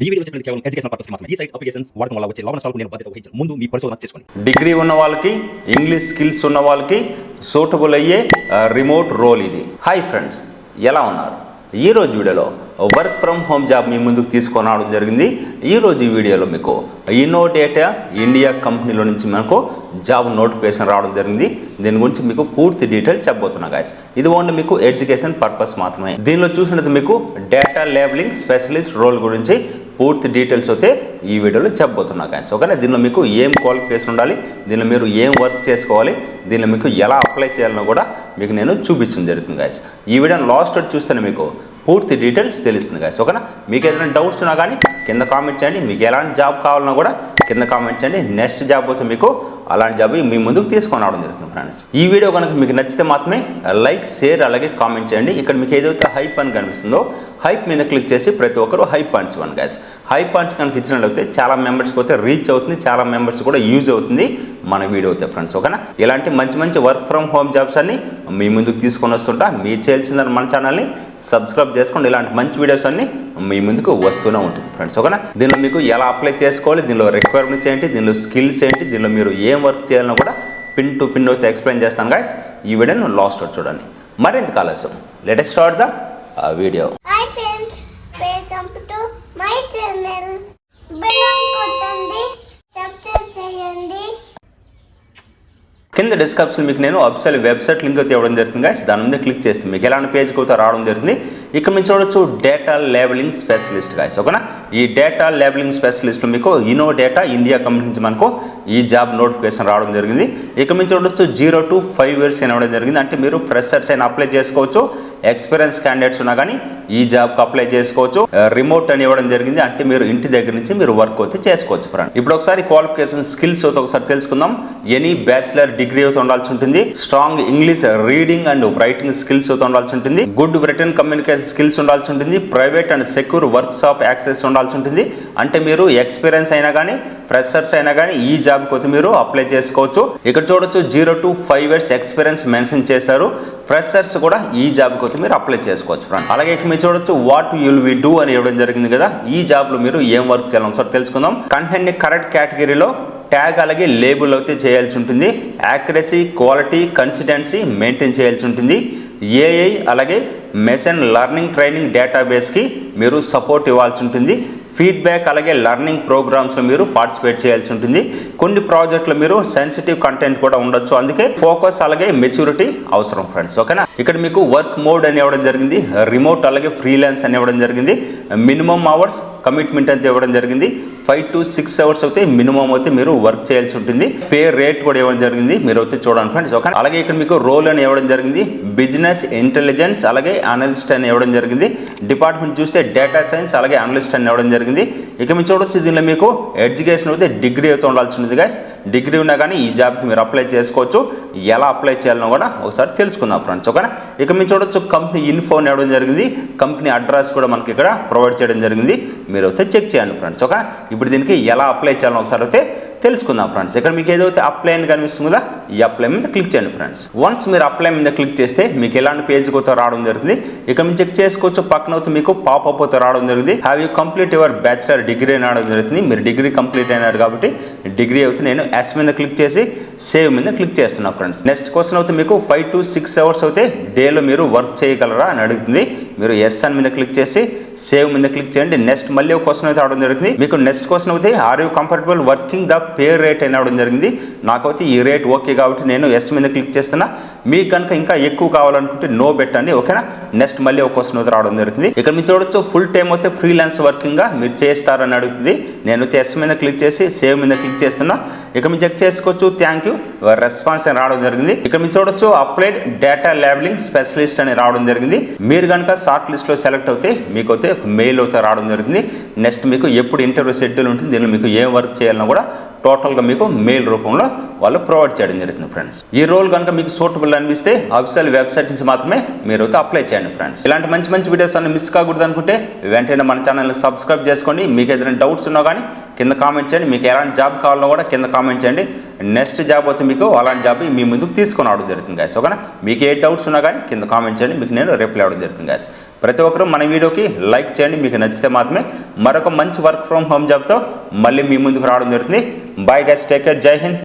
ఈ వీడియో చెప్పినది కేవలం ఎడ్యుకేషన్ పర్పస్ మాత్రమే. ఈ సైట్ అప్లికేషన్స్ వాడటం వల్ల వచ్చే లాభ నష్టాలకు నేను బాధ్యత వహించను. ముందు మీ పరిశోధన చేసుకోండి. డిగ్రీ ఉన్న వాళ్ళకి, ఇంగ్లీష్ స్కిల్స్ ఉన్న వాళ్ళకి సూటబుల్ అయ్యే రిమోట్ రోల్ ఇది. హాయ్ ఫ్రెండ్స్, ఎలా ఉన్నారు? ఈ రోజు వీడియోలో వర్క్ ఫ్రమ్ హోమ్ జాబ్ మీ ముందుకు తీసుకొని రావడం జరిగింది. ఈరోజు ఈ వీడియోలో మీకు ఇన్నోడేటా ఇండియా కంపెనీలో నుంచి మనకు జాబ్ నోటిఫికేషన్ రావడం జరిగింది. దీని గురించి మీకు పూర్తి డీటెయిల్స్ చెప్పబోతున్నా గాయస్. ఇది ఓన్లీ మీకు ఎడ్యుకేషన్ పర్పస్ మాత్రమే. దీనిలో చూసినట్టు మీకు డేటా లేబులింగ్ స్పెషలిస్ట్ రోల్ గురించి పూర్తి డీటెయిల్స్ అయితే ఈ వీడియోలో చెప్పబోతున్నా గాయస్. ఓకేనా? దీనిలో మీకు ఏం క్వాలిఫికేషన్ ఉండాలి, దీనిలో మీరు ఏం వర్క్ చేసుకోవాలి, దీనిలో మీకు ఎలా అప్లై చేయాలనో కూడా మీకు నేను చూపించడం జరుగుతుంది గాయస్. ఈ వీడియోని లాస్ట్ చూస్తేనే మీకు పూర్తి డీటెయిల్స్ తెలుస్తుంది గాయస్. ఓకేనా? మీకు ఏదైనా డౌట్స్ ఉన్నా కానీ కింద కామెంట్ చేయండి. మీకు ఎలాంటి జాబ్ కావాలన్నా కూడా కింద కామెంట్ చేయండి. నెక్స్ట్ జాబ్ పోతే మీకు అలాంటి జాబ్ మీ ముందుకు తీసుకొని రావడం జరుగుతుంది ఫ్రెండ్స్. ఈ వీడియో కనుక మీకు నచ్చితే మాత్రమే లైక్, షేర్ అలాగే కామెంట్ చేయండి. ఇక్కడ మీకు ఏదైతే హైప్ అని కనిపిస్తుందో హైప్ మీద క్లిక్ చేసి ప్రతి ఒక్కరు హైప్ పాయింట్స్ ఇవ్వండి గాయస్. హైప్ పాయింట్స్ కనుక ఇచ్చినట్లయితే చాలా మెంబర్స్కి అయితే రీచ్ అవుతుంది, చాలా మెంబర్స్ కూడా యూజ్ అవుతుంది మన వీడియో అయితే ఫ్రెండ్స్. ఓకేనా? ఇలాంటి మంచి మంచి వర్క్ ఫ్రమ్ హోమ్ జాబ్స్ అన్ని మీ ముందుకు తీసుకొని వస్తుంటా. మీరు చేయాల్సిందని మన ఛానల్ని సబ్స్క్రైబ్ చేసుకోండి. ఇలాంటి మంచి వీడియోస్ అన్ని మీ ముందుకు వస్తూనే ఉంటుంది ఫ్రెండ్స్. ఓకేనా? దీనిలో మీకు ఎలా అప్లై చేసుకోవాలి, దీనిలో రిక్వైర్మెంట్స్ ఏంటి, దీనిలో స్కిల్స్ ఏంటి, దీనిలో మీరు ఏం వర్క్ చేయాలనో కూడా పిన్ టు పిన్ అయితే ఎక్స్ప్లెయిన్ చేస్తాను గాయస్. ఈ వీడియోని లాస్ట్ చూడండి. మరింత ఆలస్యం let us start the video. Hi friends, welcome to my channel. Bell కొట్టండి, సబ్స్క్రైబ్ చేయండి. కింద డిస్క్రిప్షన్ మీకు నేను అఫీషియల్ వెబ్సైట్ లింక్ అయితే ఇవ్వడం జరుగుతుంది గాయస్. దాని మీద క్లిక్ చేస్తే మీకు ఎలాంటి పేజ్కి అయితే రావడం జరుగుతుంది. ఇక్కడ మీరు చూడొచ్చు డేటా లేబులింగ్ స్పెషలిస్ట్ గాయస్. ఓకేనా? ఈ డేటా లేబులింగ్ స్పెషలిస్ట్లో మీకు ఇన్నోడేటా ఇండియా కంపెనీ నుంచి మనకు ఈ జాబ్ నోటిఫికేషన్ రావడం జరిగింది. ఇక్కడ మీరు చూడొచ్చు 0 to 5 years అని ఇవ్వడం జరిగింది. అంటే మీరు ఫ్రెషర్స్ అయినా అప్లై చేసుకోవచ్చు, ఎక్స్పీరియన్స్ క్యాండిడేట్స్ ఉన్నా కానీ ఈ జాబ్కి అప్లై చేసుకోవచ్చు. రిమోట్ అని ఇవ్వడం జరిగింది. అంటే మీరు ఇంటి దగ్గర నుంచి మీరు వర్క్ అయితే చేసుకోవచ్చు ఫ్రెండ్. ఇప్పుడు ఒకసారి క్వాలిఫికేషన్ స్కిల్స్ అయితే ఒకసారి తెలుసుకుందాం. ఎనీ బ్యాచిలర్ డిగ్రీ అయితే ఉండాల్సి ఉంటుంది. Strong English reading and writing skills అయితే ఉండాల్సి ఉంటుంది. గుడ్ రిటర్న్ కమ్యూనికేషన్ స్కిల్స్ ఉండాల్సి ఉంటుంది. Private and secure work shop access ఉండాల్సి ఉంటుంది. అంటే మీరు ఎక్స్పీరియన్స్ అయినా కానీ ఫ్రెషర్స్ అయినా కానీ ఈ జాబ్కి అయితే మీరు అప్లై చేసుకోవచ్చు. ఇక్కడ చూడొచ్చు 0 to 5 years ఎక్స్పీరియన్స్ మెన్షన్ చేశారు. ఫ్రెషర్స్ కూడా ఈ జాబ్కి అయితే మీరు అప్లై చేసుకోవచ్చు ఫ్రెండ్స్. అలాగే మీరు చూడొచ్చు వాట్ యుల్ వి డూ అని ఇవ్వడం జరిగింది కదా. ఈ జాబ్లో మీరు ఏం వర్క్ చేయాలి ఒకసారి తెలుసుకుందాం. కంటెంట్ని కరెక్ట్ కేటగిరీలో ట్యాగ్ అలాగే లేబుల్ అయితే చేయాల్సి ఉంటుంది. యాక్యురసీ, క్వాలిటీ, కన్సిస్టెన్సీ మెయింటైన్ చేయాల్సి ఉంటుంది. ఏఐ అలాగే మెషిన్ లెర్నింగ్ ట్రైనింగ్ డేటాబేస్కి మీరు సపోర్ట్ ఇవ్వాల్సి ఉంటుంది. ఫీడ్బ్యాక్ అలాగే లెర్నింగ్ ప్రోగ్రామ్స్లో మీరు పార్టిసిపేట్ చేయాల్సి ఉంటుంది. కొన్ని ప్రాజెక్టులు మీరు సెన్సిటివ్ కంటెంట్ కూడా ఉండొచ్చు. అందుకే ఫోకస్ అలాగే మెచ్యూరిటీ అవసరం ఫ్రెండ్స్. ఓకేనా? ఇక్కడ మీకు వర్క్ మోడ్ అని ఇవ్వడం జరిగింది. రిమోట్ అలాగే ఫ్రీలాన్స్ అని ఇవ్వడం జరిగింది. మినిమం అవర్స్ కమిట్మెంట్ అయితే ఇవ్వడం జరిగింది. 5 to 6 hours అయితే మినిమం అయితే మీరు వర్క్ చేయాల్సి ఉంటుంది. పే రేట్ కూడా ఇవ్వడం జరిగింది. మీరు అయితే చూడండి ఫ్రెండ్స్. ఓకే? అలాగే ఇక్కడ మీకు రోల్ అని ఇవ్వడం జరిగింది. బిజినెస్ ఇంటెలిజెన్స్ అలాగే అనలిస్ట్ అని ఇవ్వడం జరిగింది. డిపార్ట్మెంట్ చూస్తే డేటా సైన్స్ అలాగే అనలిస్ట్ అని ఇవ్వడం జరిగింది. ఇక మీరు చూడొచ్చు దీనిలో మీకు ఎడ్యుకేషన్ అయితే డిగ్రీ అయితే ఉండాల్సి ఉంటుంది గాయస్. డిగ్రీ ఉన్నా కానీ ఈ జాబ్కి మీరు అప్లై చేసుకోవచ్చు. ఎలా అప్లై చేయాలనో కూడా ఒకసారి తెలుసుకుందాం ఫ్రెండ్స్. ఓకేనా? ఇక మీరు చూడొచ్చు కంపెనీ ఇన్ఫో అని ఇవ్వడం జరిగింది. కంపెనీ అడ్రస్ కూడా మనకి ఇక్కడ ప్రొవైడ్ చేయడం జరిగింది. మీరు అయితే చెక్ చేయండి ఫ్రెండ్స్. ఓకే? ఇప్పుడు దీనికి ఎలా అప్లై చేయాలని ఒకసారి అయితే తెలుసుకుందాం ఫ్రెండ్స్. ఇక్కడ మీకు ఏదైతే అప్లై అని కనిపిస్తుంది కదా, ఈ అప్లై మీద క్లిక్ చేయండి ఫ్రెండ్స్. వన్స్ మీరు అప్లై మీద క్లిక్ చేస్తే మీకు ఎలాంటి పేజ్కి అయితే రావడం జరుగుతుంది. ఇక్కడ మీరు చెక్ చేసుకోవచ్చు. పక్కన అయితే మీకు పాపప్ అయితే రావడం జరుగుతుంది. Have you complete your bachelor degree అని రావడం జరుగుతుంది. మీరు డిగ్రీ కంప్లీట్ అయినారు కాబట్టి డిగ్రీ అయితే నేను ఎస్ మీద క్లిక్ చేసి సేవ్ మీద క్లిక్ చేస్తున్నా ఫ్రెండ్స్. నెక్స్ట్ క్వశ్చన్ అయితే మీకు 5 to 6 hours అయితే డేలో మీరు వర్క్ చేయగలరా అని అడుగుతుంది. మీరు ఎస్ అని మీద క్లిక్ చేసి సేవ్ మీద క్లిక్ చేయండి. నెక్స్ట్ మళ్ళీ ఒక క్వశ్చన్ అయితే రావడం జరుగుతుంది. మీకు నెక్స్ట్ క్వశ్చన్ అయితే are you comfortable working the pay rate అని రావడం జరిగింది. నాకైతే ఈ రేట్ ఓకే కాబట్టి నేను ఎస్ మీద క్లిక్ చేస్తున్నా. మీకు కనుక ఇంకా ఎక్కువ కావాలనుకుంటే నో పెట్టండి. ఓకేనా? నెక్స్ట్ మళ్ళీ ఒక క్వశ్చన్ అయితే రావడం జరుగుతుంది. ఇక్కడ మీరు చూడొచ్చు ఫుల్ టైం అయితే ఫ్రీలాన్స్ వర్కింగ్ గా మీరు చేస్తారని అడుగుతుంది. నేను ఎస్ మీద క్లిక్ చేసి సేవ్ మీద క్లిక్ చేస్తున్నా. ఇక మీరు చెక్ చేసుకోవచ్చు. థ్యాంక్ యూ రెస్పాన్స్ అని రావడం జరిగింది. ఇక్కడ మీరు చూడొచ్చు అప్లైడ్ డేటా లేబులింగ్ స్పెషలిస్ట్ అని రావడం జరిగింది. మీరు కనుక షార్ట్ లిస్ట్ లో సెలెక్ట్ అవుతే మీకు అయితే మెయిల్ అయితే రావడం జరుగుతుంది. నెక్స్ట్ మీకు ఎప్పుడు ఇంటర్వ్యూ షెడ్యూల్ ఉంటుంది, దీనిలో మీకు ఏం వర్క్ చేయాలన్నా కూడా టోటల్గా మీకు మెయిల్ రూపంలో వాళ్ళు ప్రొవైడ్ చేయడం జరుగుతుంది ఫ్రెండ్స్. ఈ రోల్ కనుక మీకు సూటబుల్ అనిపిస్తే అఫీషియల్ వెబ్సైట్ నుంచి మాత్రమే మీరు అయితే అప్లై చేయండి ఫ్రెండ్స్. ఇలాంటి మంచి మంచి వీడియోస్ అన్ని మిస్ కాకూడదు అనుకుంటే వెంటనే మన ఛానల్ని సబ్స్క్రైబ్ చేసుకోండి. మీకు ఏదైనా డౌట్స్ ఉన్నా కానీ కింద కామెంట్ చేయండి. మీకు ఎలాంటి జాబ్ కావాలో కూడా కింద కామెంట్ చేయండి. నెక్స్ట్ జాబ్ అయితే మీకు అలాంటి జాబ్ మీ ముందుకు తీసుకొని రావడం జరుగుతుంది గాయస్. ఓకేనా? మీకు ఏ డౌట్స్ ఉన్నా కానీ కింద కామెంట్ చేయండి. మీకు నేను రిప్లై అవ్వడం జరుగుతుంది గాయస్. ప్రతి ఒక్కరూ మన వీడియోకి లైక్ చేయండి, మీకు నచ్చితే మాత్రమే. మరొక మంచి వర్క్ ఫ్రమ్ హోమ్ జాబ్తో మళ్ళీ మీ ముందుకు రావడం జరుగుతుంది. బాయ్ గైస్, టేక్ కేర్, జై హింద్.